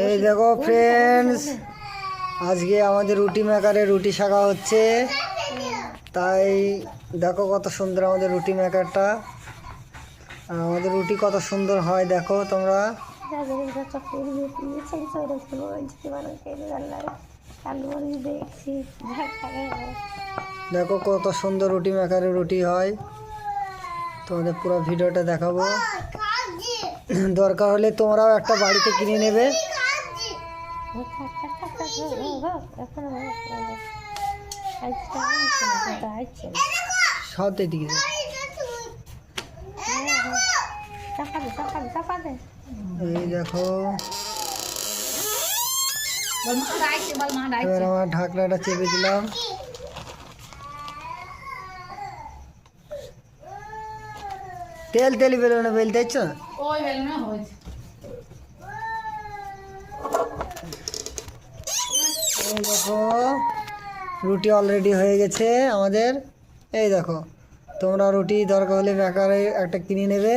এই দেখো ফ্রেন্ডস, আজকে আমাদের রুটি মেকারে রুটি শাকা হচ্ছে। তাই দেখো কত সুন্দর আমাদের রুটি মেকারটা, আর আমাদের রুটি কত সুন্দর হয় দেখো তোমরা। দেখো কত সুন্দর রুটি মেকারে রুটি হয়। তোমাদের পুরো ভিডিওটা দেখাবো, দরকার হলে তোমরাও একটা বাড়িতে কিনে নেবে। সব দিকে এই দেখো, এবার আমার ঢাকনাটা চেপে দিলাম। তেল তেল বেলুনে বেলতে ইচ্ছ না, এই দেখো রুটি অলরেডি হয়ে গেছে আমাদের। এই দেখো, তোমরা রুটি দরকার হলে মেকারে একটা কিনে নেবে।